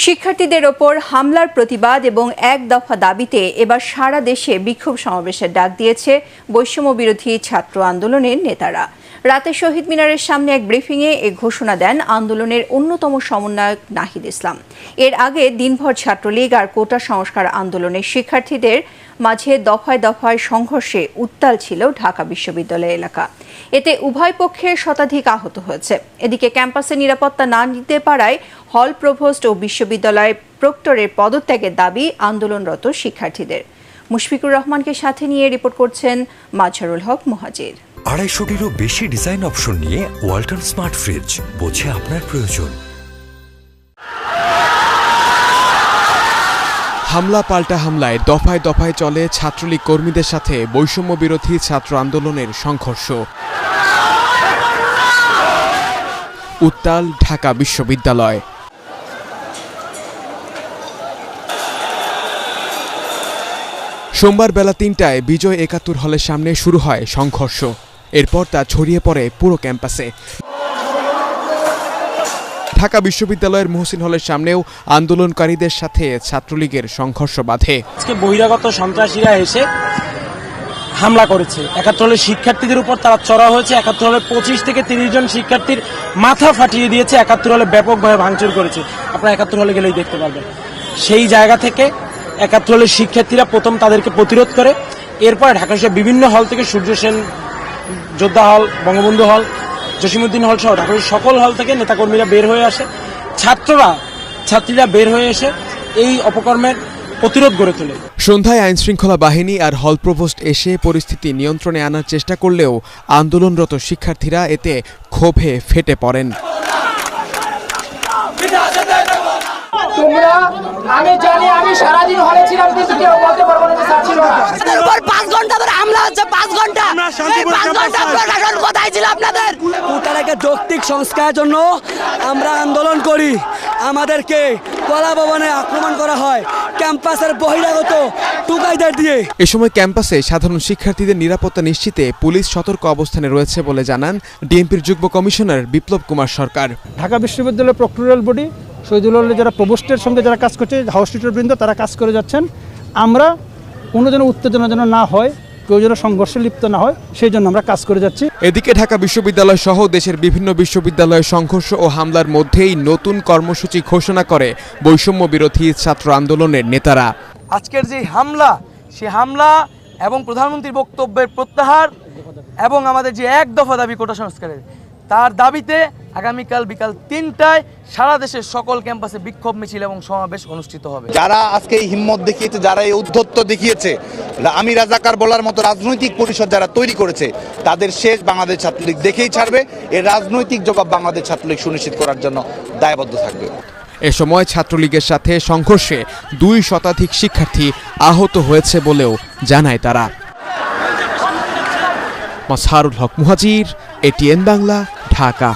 শিক্ষার্থীদের ওপর হামলার প্রতিবাদ এবং এক দফা দাবিতে এবার সারা দেশে বিক্ষোভ সমাবেশের ডাক দিয়েছে বৈষম্য বিরোধী ছাত্র আন্দোলনের নেতারা। রাতে শহীদ মিনারের সামনে এক ব্রিফিংয়ে এ ঘোষণা দেন আন্দোলনের অন্যতম সমন্বয়ক নাহিদ ইসলাম। এর আগে দিনভর ছাত্রলীগ আর কোটা সংস্কার আন্দোলনের শিক্ষার্থীদের মাঝে দফায় দফায় সংঘর্ষে উত্তাল ছিল ঢাকা বিশ্ববিদ্যালয় এলাকা। এতে উভয় পক্ষের শতাধিক আহত হয়েছে। এদিকে ক্যাম্পাসে নিরাপত্তা না দিতে পারায় হল প্রভোস্ট ও বিশ্ববিদ্যালয় প্রক্টরের পদত্যাগের দাবি আন্দোলনরত শিক্ষার্থীদের। মুশফিকুর রহমানকে সাথে নিয়ে রিপোর্ট করছেন মাজহারুল হক মুহাজির। 250-টিরও বেশি ডিজাইন অপশন নিয়ে ওয়ালটন স্মার্ট ফ্রিজ, বোঝে আপনার প্রয়োজন। হামলা পাল্টা হামলায় দফায় দফায় চলে ছাত্রলীগ কর্মীদের সাথে বৈষম্য বিরোধী ছাত্র আন্দোলনের সংঘর্ষ। উত্তাল ঢাকা বিশ্ববিদ্যালয়। সোমবার বেলা 3টায় বিজয় 71 হলের সামনে শুরু হয় সংঘর্ষ। এরপর তা ছড়িয়ে পড়ে পুরো ক্যাম্পাসে। ঢাকা বিশ্ববিদ্যালয়ের মহসিন হলের সামনেও আন্দোলনকারীদের সাথে ছাত্রলীগের সংঘর্ষ বাধে। আজকে বহিরাগত সন্ত্রাসীরা এসে হামলা করেছে 71 হলের শিক্ষার্থীদের উপর। তারা চড়া হয়েছে 71 হলে 25 থেকে 30 জন শিক্ষার্থীর মাথা ফাটিয়ে দিয়েছে। 71 হলে ব্যাপকভাবে ভাঙচুর করেছে। আপনারা 71 হলে গেলেই দেখতে পারবেন। সেই জায়গা থেকে 71 হলের শিক্ষার্থীরা প্রথম তাদেরকে প্রতিরোধ করে। এরপর ঢাকা শহরের বিভিন্ন হল থেকে সূর্য সেন যোদ্ধা হল, বঙ্গবন্ধু হল, জসিমউদ্দিন হল সহ ঢাকার সকল হল থেকে নেতাকর্মীরা বের হয়ে আসে। ছাত্রীরা বের হয়ে এসে এই অপকর্মের প্রতিরোধ গড়ে তোলে। সন্ধ্যায় আইনশৃঙ্খলা বাহিনী আর হল প্রভোস্ট এসে পরিস্থিতি নিয়ন্ত্রণে আনার চেষ্টা করলেও আন্দোলনরত শিক্ষার্থীরা এতে ক্ষোভে ফেটে পড়েন। আমি জানি, আমি সারাদিন হলে ছিলাম, কিন্তু কেউ বলতে পারবো না যে স্যার ছিল না। 5 ঘন্টা ধরে হামলা হচ্ছে, 5 ঘন্টা। এই 5 ঘন্টা প্রশাসন কোথায় ছিল আপনাদের? কোটাটাকে যৌক্তিক সংস্কারের জন্য আমরা আন্দোলন করি। আমাদেরকে কলা ভবনে আক্রমণ করা হয় ক্যাম্পাসের বহিরাগত টুকাইদের দিয়ে। এ সময় ক্যাম্পাসে সাধারণ শিক্ষার্থীদের নিরাপত্তা নিশ্চিতে পুলিশ সতর্ক অবস্থানে রয়েছে বলে জানান ডিএমপির যুগ্ম কমিশনার বিপ্লব কুমার সরকার। ঢাকা বিশ্ববিদ্যালয়ের প্রক্টরিয়াল বডি শহীদুল হলের যারা প্রভোস্টের সঙ্গে যারা কাজ করছে, হাউস টিচার বৃন্দ, তারা কাজ করে যাচ্ছেন। আমরা কোনো যেন উত্তেজনা যেন না হয়, কেউ যেন সংঘর্ষে লিপ্ত না হয়, সেই জন্য আমরা কাজ করে যাচ্ছি। এদিকে ঢাকা বিশ্ববিদ্যালয় সহ দেশের বিভিন্ন বিশ্ববিদ্যালয়ে সংঘর্ষ ও হামলার মধ্যেই নতুন কর্মসূচি ঘোষণা করে বৈষম্য বিরোধী ছাত্র আন্দোলনের নেতারা। আজকের যে হামলা, সে হামলা এবং প্রধানমন্ত্রীর বক্তব্যের প্রত্যাহার এবং আমাদের যে এক দফা দাবি কোটা সংস্কারের, তার দাবিতে আগামীকাল বিকাল 3টায় সারা দেশের সকল ক্যাম্পাসে বিক্ষোভ মিছিল এবং সমাবেশ অনুষ্ঠিত হবে। যারা আজকে এই হিম্মত দেখিয়েছে, যারা এই উদ্ধত্ত দেখিয়েছে, আমি রাজাকার বলার মতো রাজনৈতিক পরিষদ যারা তৈরি করেছে, তাদের শেষ বাংলাদেশ ছাত্রলীগ দেখেই ছাড়বে। এর রাজনৈতিক জবাব বাংলাদেশ ছাত্রলীগ সুনিশ্চিত করার জন্য দায়বদ্ধ থাকবে। এ সময় ছাত্রলীগের সাথে সংঘর্ষে 2 শতাধিক শিক্ষার্থী আহত হয়েছে বলেও জানায় তারা। মাজহারুল হক মুহাজির, এটিএন বাংলা, ঢাকা।